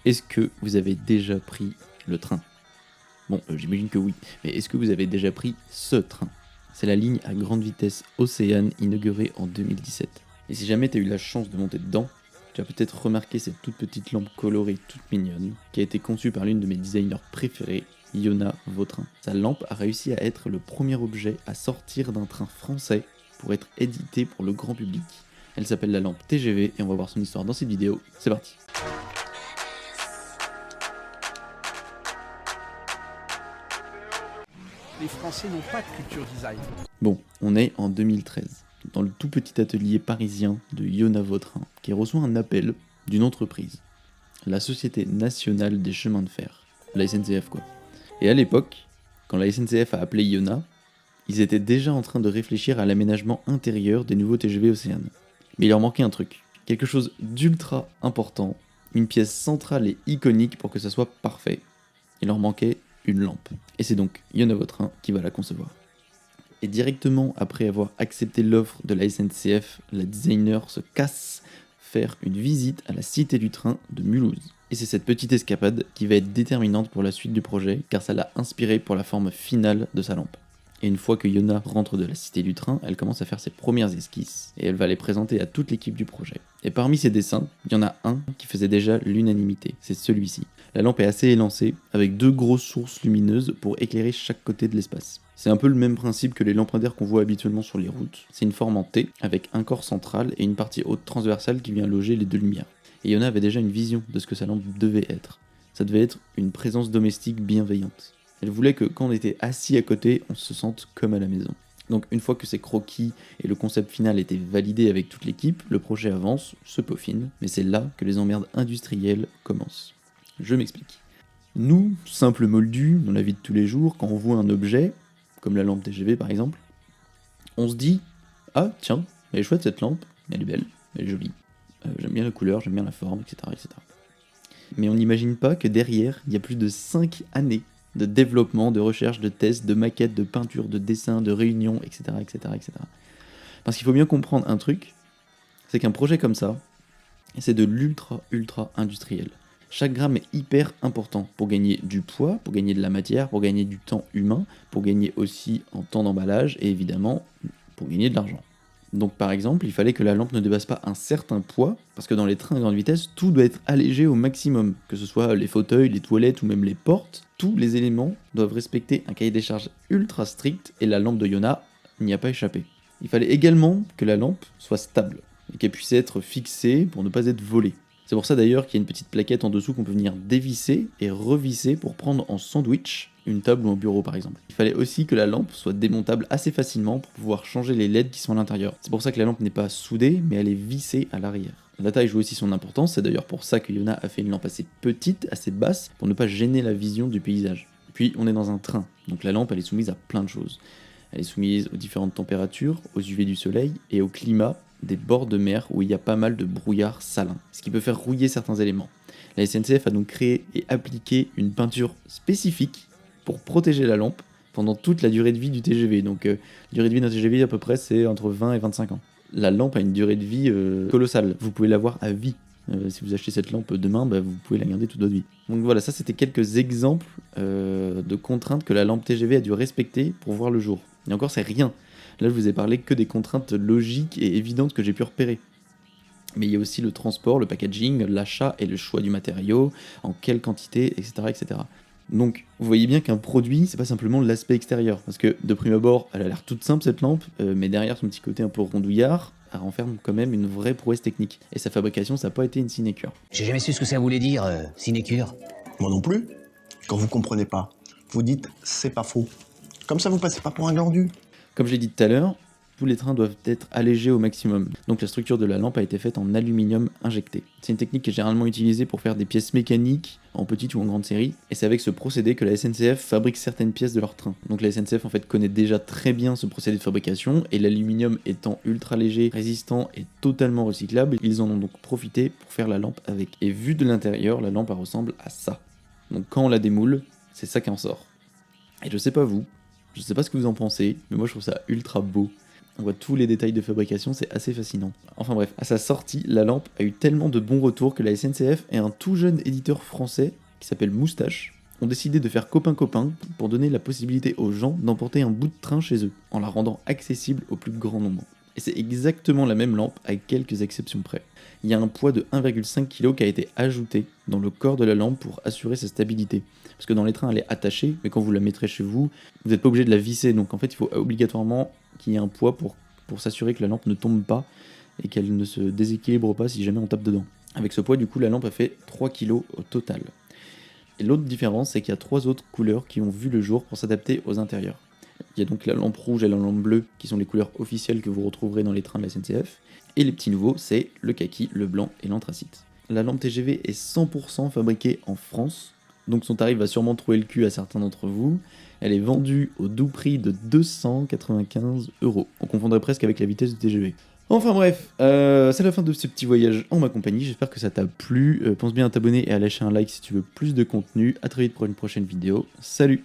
Est-ce que vous avez déjà pris le train? Bon, j'imagine que oui, mais est-ce que vous avez déjà pris ce train? C'est la ligne à grande vitesse Océane inaugurée en 2017. Et si jamais tu as eu la chance de monter dedans, tu as peut-être remarqué cette toute petite lampe colorée toute mignonne qui a été conçue par l'une de mes designers préférés, Yona Vautrin. Sa lampe a réussi à être le premier objet à sortir d'un train français pour être édité pour le grand public. Elle s'appelle la lampe TGV et on va voir son histoire dans cette vidéo. C'est parti. Les Français n'ont pas de culture design. Bon, on est en 2013, dans le tout petit atelier parisien de Yona Vautrin, qui reçoit un appel d'une entreprise, la Société Nationale des Chemins de Fer, la SNCF quoi. Et à l'époque, quand la SNCF a appelé Yona, ils étaient déjà en train de réfléchir à l'aménagement intérieur des nouveaux TGV Océane. Mais il leur manquait un truc, quelque chose d'ultra important, une pièce centrale et iconique pour que ça soit parfait. Il leur manquait une lampe. Et c'est donc Yona Vautrin qui va la concevoir. Et directement après avoir accepté l'offre de la SNCF, la designer se casse faire une visite à la Cité du Train de Mulhouse. Et c'est cette petite escapade qui va être déterminante pour la suite du projet, car ça l'a inspiré pour la forme finale de sa lampe. Et une fois que Yona rentre de la Cité du Train, elle commence à faire ses premières esquisses, et elle va les présenter à toute l'équipe du projet. Et parmi ces dessins, il y en a un qui faisait déjà l'unanimité, c'est celui-ci. La lampe est assez élancée, avec deux grosses sources lumineuses pour éclairer chaque côté de l'espace. C'est un peu le même principe que les lampadaires qu'on voit habituellement sur les routes. C'est une forme en T, avec un corps central et une partie haute transversale qui vient loger les deux lumières. Et Yona avait déjà une vision de ce que sa lampe devait être. Ça devait être une présence domestique bienveillante. Elle voulait que quand on était assis à côté, on se sente comme à la maison. Donc une fois que ces croquis et le concept final étaient validés avec toute l'équipe, le projet avance, se peaufine, mais c'est là que les emmerdes industrielles commencent. Je m'explique. Nous, simples moldus, dans la vie de tous les jours, quand on voit un objet, comme la lampe TGV par exemple, on se dit « Ah tiens, elle est chouette cette lampe, elle est belle, elle est jolie, j'aime bien la couleur, j'aime bien la forme, etc. etc. » Mais on n'imagine pas que derrière, il y a plus de 5 années de développement, de recherche, de tests, de maquettes, de peinture, de dessin, de réunions, etc. etc., etc. Parce qu'il faut bien comprendre un truc, c'est qu'un projet comme ça, c'est de l'ultra industriel. Chaque gramme est hyper important pour gagner du poids, pour gagner de la matière, pour gagner du temps humain, pour gagner aussi en temps d'emballage et évidemment pour gagner de l'argent. Donc par exemple, il fallait que la lampe ne dépasse pas un certain poids, parce que dans les trains à grande vitesse, tout doit être allégé au maximum, que ce soit les fauteuils, les toilettes ou même les portes, tous les éléments doivent respecter un cahier des charges ultra strict et la lampe de Yona n'y a pas échappé. Il fallait également que la lampe soit stable, et qu'elle puisse être fixée pour ne pas être volée. C'est pour ça d'ailleurs qu'il y a une petite plaquette en dessous qu'on peut venir dévisser et revisser pour prendre en sandwich une table ou un bureau par exemple. Il fallait aussi que la lampe soit démontable assez facilement pour pouvoir changer les LED qui sont à l'intérieur. C'est pour ça que la lampe n'est pas soudée mais elle est vissée à l'arrière. La taille joue aussi son importance, c'est d'ailleurs pour ça que Yona a fait une lampe assez petite, assez basse, pour ne pas gêner la vision du paysage. Puis on est dans un train, donc la lampe elle est soumise à plein de choses. Elle est soumise aux différentes températures, aux UV du soleil et au climat des bords de mer où il y a pas mal de brouillard salin, ce qui peut faire rouiller certains éléments. La SNCF a donc créé et appliqué une peinture spécifique pour protéger la lampe pendant toute la durée de vie du TGV. Donc la durée de vie d'un TGV à peu près c'est entre 20 et 25 ans. La lampe a une durée de vie colossale, vous pouvez l'avoir à vie. Si vous achetez cette lampe demain, vous pouvez la garder toute votre vie. Donc voilà, ça c'était quelques exemples de contraintes que la lampe TGV a dû respecter pour voir le jour. Et encore c'est rien. Là, je vous ai parlé que des contraintes logiques et évidentes que j'ai pu repérer. Mais il y a aussi le transport, le packaging, l'achat et le choix du matériau, en quelle quantité, etc. etc. Donc, vous voyez bien qu'un produit, c'est pas simplement l'aspect extérieur. Parce que, de prime abord, elle a l'air toute simple cette lampe, mais derrière son petit côté un peu rondouillard, elle renferme quand même une vraie prouesse technique. Et sa fabrication, ça n'a pas été une sinécure. J'ai jamais su ce que ça voulait dire, sinécure. Moi non plus. Quand vous comprenez pas, vous dites c'est pas faux. Comme ça, vous passez pas pour un glandu. Comme j'ai dit tout à l'heure, tous les trains doivent être allégés au maximum. Donc la structure de la lampe a été faite en aluminium injecté. C'est une technique qui est généralement utilisée pour faire des pièces mécaniques en petite ou en grande série. Et c'est avec ce procédé que la SNCF fabrique certaines pièces de leurs trains. Donc la SNCF en fait connaît déjà très bien ce procédé de fabrication et l'aluminium étant ultra léger, résistant et totalement recyclable, ils en ont donc profité pour faire la lampe avec. Et vu de l'intérieur, la lampe elle ressemble à ça. Donc quand on la démoule, c'est ça qui en sort. Et je sais pas vous, je sais pas ce que vous en pensez, mais moi je trouve ça ultra beau. On voit tous les détails de fabrication, c'est assez fascinant. Enfin bref, à sa sortie, la lampe a eu tellement de bons retours que la SNCF et un tout jeune éditeur français qui s'appelle Moustache ont décidé de faire copain-copain pour donner la possibilité aux gens d'emporter un bout de train chez eux, en la rendant accessible au plus grand nombre. Et c'est exactement la même lampe, à quelques exceptions près. Il y a un poids de 1,5 kg qui a été ajouté dans le corps de la lampe pour assurer sa stabilité. Parce que dans les trains, elle est attachée, mais quand vous la mettrez chez vous, vous n'êtes pas obligé de la visser. Donc en fait, il faut obligatoirement qu'il y ait un poids pour s'assurer que la lampe ne tombe pas et qu'elle ne se déséquilibre pas si jamais on tape dedans. Avec ce poids, du coup, la lampe a fait 3 kg au total. Et l'autre différence, c'est qu'il y a 3 autres couleurs qui ont vu le jour pour s'adapter aux intérieurs. Il y a donc la lampe rouge et la lampe bleue, qui sont les couleurs officielles que vous retrouverez dans les trains de la SNCF. Et les petits nouveaux, c'est le kaki, le blanc et l'anthracite. La lampe TGV est 100% fabriquée en France, donc son tarif va sûrement trouver le cul à certains d'entre vous. Elle est vendue au doux prix de 295 €. On confondrait presque avec la vitesse du TGV. Enfin bref, c'est la fin de ce petit voyage en ma compagnie, j'espère que ça t'a plu. Pense bien à t'abonner et à lâcher un like si tu veux plus de contenu. A très vite pour une prochaine vidéo. Salut!